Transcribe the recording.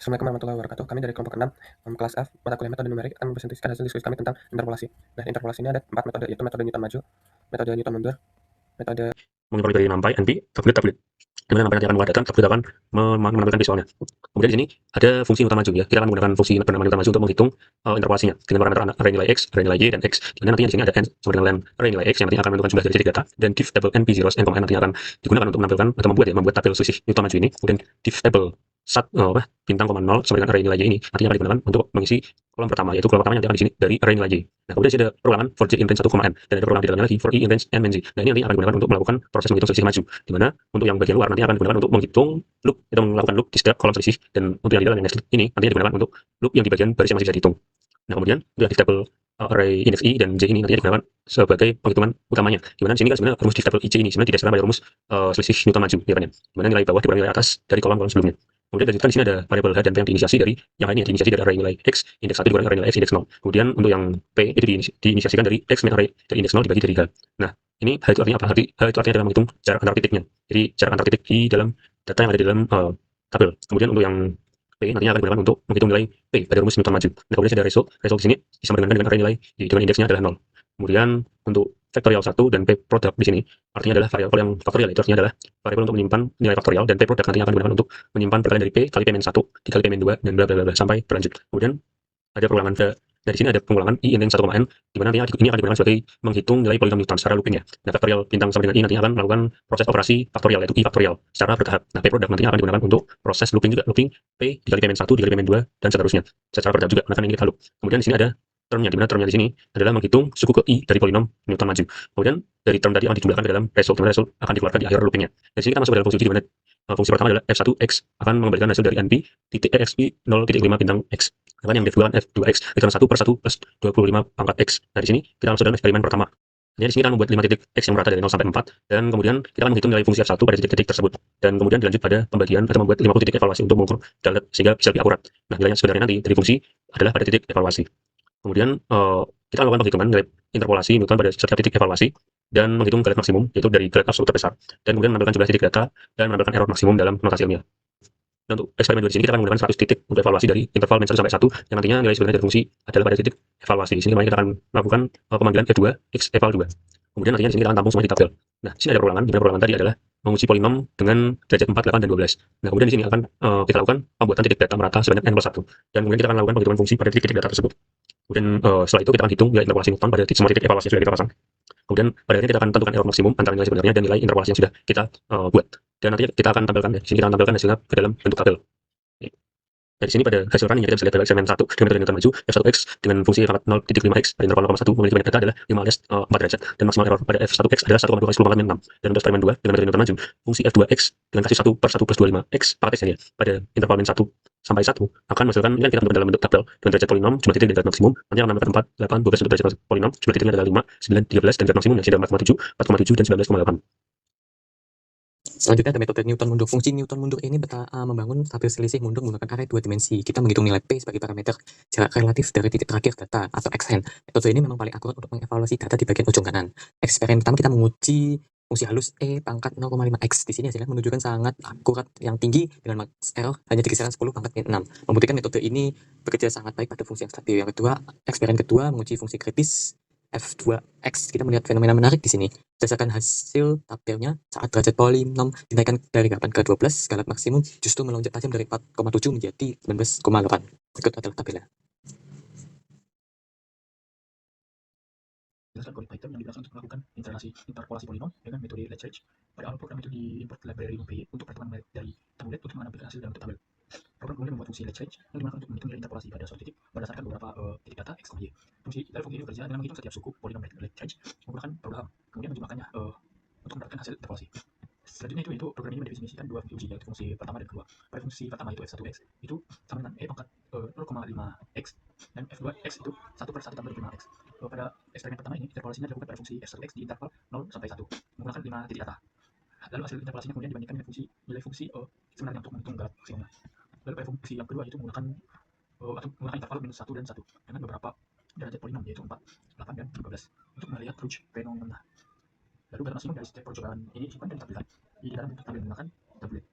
Assalamualaikum warahmatullahi wabarakatuh. Kami dari kelompok 6, kelas F, mata kuliah metode numerik akan mempresentasikan hasil diskusi kami tentang interpolasi. Nah, interpolasi ini ada 4 metode, yaitu metode Newton maju, metode Newton mundur, metode mengumpulkan dari NumPy, NP, tablet. Dimana NumPy nanti akan mengumpulkan tablet akan menampilkan visualnya. Kemudian di sini ada fungsi Newton maju ya. Kita akan menggunakan fungsi bernama Newton maju untuk menghitung interpolasinya dengan parameter array nilai x, array nilai y, dan x. Dimana nantinya di sini ada n sama dengan array nilai x yang nantinya akan menentukan jumlah dari titik data, dan div table np zeros n, nantinya akan digunakan untuk menampilkan atau membuat tabel selisih Newton maju ini. Kemudian div table bintang, 0 sama dengan array nilai y ini nantinya akan digunakan untuk mengisi kolom pertama, yaitu kolom pertama nanti akan di sini dari array nilai y. Nah, kemudian ada perulangan for j in range 1, n, dan ada perulangan di dalamnya lagi for i in range n min j. Nah, ini nanti akan digunakan untuk melakukan proses menghitung selisih maju, di mana untuk yang bagian luar nanti akan digunakan untuk menghitung loop, itu melakukan loop di setiap kolom selisih, dan untuk yang di dalam yang next ini nantinya digunakan untuk loop yang di bagian baris yang masih bisa dihitung. Nah, kemudian untuk div table array index i dan j ini nantinya digunakan sebagai penghitungan utamanya, di mana di sini kan sebenarnya rumus div table ij ini sebenarnya didasarkan pada rumus selisih Newton maju, di mana nilai bawah dikurangi nilai atas dari kolom-kolom sebelumnya. Kemudian dilanjutkan di sini ada variabel h dan p yang diinisiasi dari yang lainnya, diinisiasi dari array nilai x indeks 1 dikurangi array nilai x indeks 0. Kemudian untuk yang p itu diinisiasikan dari x min array dari indeks 0 dibagi dari h. Nah, ini h itu artinya apa? H itu artinya adalah menghitung jarak antar titiknya. Jadi jarak antar titik di dalam data yang ada di dalam tabel. Kemudian untuk yang p nantinya akan digunakan untuk menghitung nilai p pada rumus Newton maju. Nah, kemudian ada result di sini disama dengan array nilai dengan indeksnya adalah 0. Kemudian untuk faktorial 1 dan p product di sini artinya adalah variabel yang faktorial, itu artinya adalah variabel untuk menyimpan nilai faktorial, dan p product nantinya akan digunakan untuk menyimpan perkalian dari p kali p min 1 dikali p min 2 dan bla bla bla sampai berlanjut. Kemudian ada pengulangan dari sini ada pengulangan i in range 1, n, di mana nantinya ini akan digunakan sebagai menghitung nilai polinom Newton secara looping ya. Nah, faktorial bintang sama dengan i nantinya akan melakukan proses operasi faktorial, yaitu i faktorial secara bertahap. Nah, p product nantinya akan digunakan untuk proses looping juga, looping p dikali p min 1 dikali p min 2 dan seterusnya secara bertahap juga, karena ini kita loop. Kemudian di sini ada termnya, di mana termnya di sini adalah menghitung suku ke i dari polinom Newton maju. Kemudian dari term tadi akan dijumlahkan ke dalam result, di mana result akan dikeluarkan di akhir loopingnya. Dari sini kita masuk ke dalam fungsi uji, di mana fungsi pertama adalah f1x akan mengembalikan hasil dari np titik exp 0.5 bintang x. Sedangkan yang def2 kan f2x return 1 per 1 plus 25 pangkat x. Nah, di sini kita masuk dalam eksperimen pertama. Nah, di sini kita membuat 5 titik x yang merata dari 0 sampai 4, dan kemudian kita akan menghitung nilai fungsi f1 pada titik-titik tersebut, dan kemudian dilanjut pada pembagian atau membuat 50 titik evaluasi untuk mengukur dalat sehingga bisa lebih akurat. Nah, nilai yang sebenarnya nanti dari fungsi adalah pada titik evaluasi. Kemudian kita lakukan penghitungan nilai interpolasi Newton pada setiap titik evaluasi dan menghitung galet maksimum, yaitu dari galet absolut terbesar, dan kemudian menampilkan jumlah titik data dan menampilkan error maksimum dalam notasi ilmiah. Dan untuk eksperimen di sini kita akan menggunakan 100 titik untuk evaluasi dari interval min 1 sampai 1, yang nantinya nilai sebenarnya dari fungsi adalah pada titik evaluasi. Di sini kita akan melakukan pemanggilan f2 x eval 2. Kemudian nantinya di sini kita akan tampung semua di tabel. Nah, di sini ada perulangan, di mana perulangan tadi adalah menguji polinom dengan derajat 4, 8, dan 12. Nah, kemudian di sini akan kita lakukan pembuatan titik data merata sebanyak n plus 1, dan kemudian kita akan lakukan penghitungan fungsi pada titik-titik data tersebut. Kemudian setelah itu kita akan hitung nilai interpolasi Newton pada semua titik evaluasi yang sudah kita pasang. Kemudian pada akhirnya kita akan tentukan error maksimum antara nilai sebenarnya dan nilai interpolasi yang sudah kita buat. Dan nanti kita akan tampilkan ya. Di sini kita akan tampilkan hasilnya ke dalam bentuk tabel. Dari sini pada hasil running kita bisa lihat pada eksperimen 1 dengan metode Newton maju, f1x dengan fungsi pangkat 0.5x pada interval 0,1 memiliki banyak data adalah 5 alias 4 derajat, dan maksimal error pada f1x adalah 1,2 kali 10 pangkat min 6. Dan untuk eksperimen 2 dengan metode Newton maju, fungsi f2x dengan kasih 1 per 1 plus 25x pangkat x ya, pada interval min 1 sampai 1 akan menghasilkan, ini kan kita tentukan dalam bentuk tabel dengan derajat polinom, jumlah titik dan derajat maksimum. Nanti akan menambahkan 4, 8, 12 untuk derajat polinom, jumlah titiknya adalah 5, 9, 13, dan derajat maksimumnya sudah 4,7, 4,7, dan 19,8. Selanjutnya ada metode Newton mundur. Fungsi Newton mundur ini membangun tabel selisih mundur menggunakan array 2 dimensi. Kita menghitung nilai P sebagai parameter jarak relatif dari titik terakhir data atau xn. Metode ini memang paling akurat untuk mengevaluasi data di bagian ujung kanan. Eksperimen pertama kita menguji fungsi halus E pangkat 0,5x. Di sini hasilnya menunjukkan sangat akurat yang tinggi dengan max error hanya di kisaran 10 pangkat min 6. Membuktikan metode ini bekerja sangat baik pada fungsi yang stabil. Yang kedua, eksperimen kedua menguji fungsi kritis f2x. Kita melihat fenomena menarik di sini. Berdasarkan hasil tabelnya, saat derajat polinom dinaikkan dari 8 ke 12, galat maksimum justru melonjak tajam dari 4,7 menjadi 19,8. Berikut adalah tabelnya. Berdasarkan algoritma item yang digunakan untuk melakukan interpolasi polinom dengan metode Legge. Pada awal program itu diimport library NumPy untuk perhitungan dari tablet untuk menampilkan hasil dalam tabel. Program kemudian membuat fungsi Legge yang digunakan untuk menghitung nilai interpolasi pada suatu titik berdasarkan beberapa titik data x, y. Fungsi ini bekerja dengan menghitung setiap suku polinom Legge menggunakan program, kemudian menjumlahkannya untuk mendapatkan hasil interpolasi. Selanjutnya itu program ini mendefinisikan dua fungsi uji, yaitu fungsi pertama dan kedua. Pada fungsi pertama itu f1x itu sama dengan e pangkat 0,5x, dan f2x itu 1 per 1 tambah 5x. Pada eksperimen pertama ini interpolasinya dilakukan pada fungsi f1x di interval 0 sampai 1 menggunakan 5 titik data. Lalu hasil interpolasinya kemudian dibandingkan dengan nilai fungsi sebenarnya untuk menghitung galat maksimumnya. Lalu pada fungsi yang kedua itu menggunakan interval minus 1 dan 1 dengan beberapa derajat polinom, yaitu 4, 8, dan 12 untuk melihat Roche fenomena. Lalu galat maksimum dari setiap percobaan ini disimpan dan ditampilkan di dalam bentuk tabel menggunakan tablet.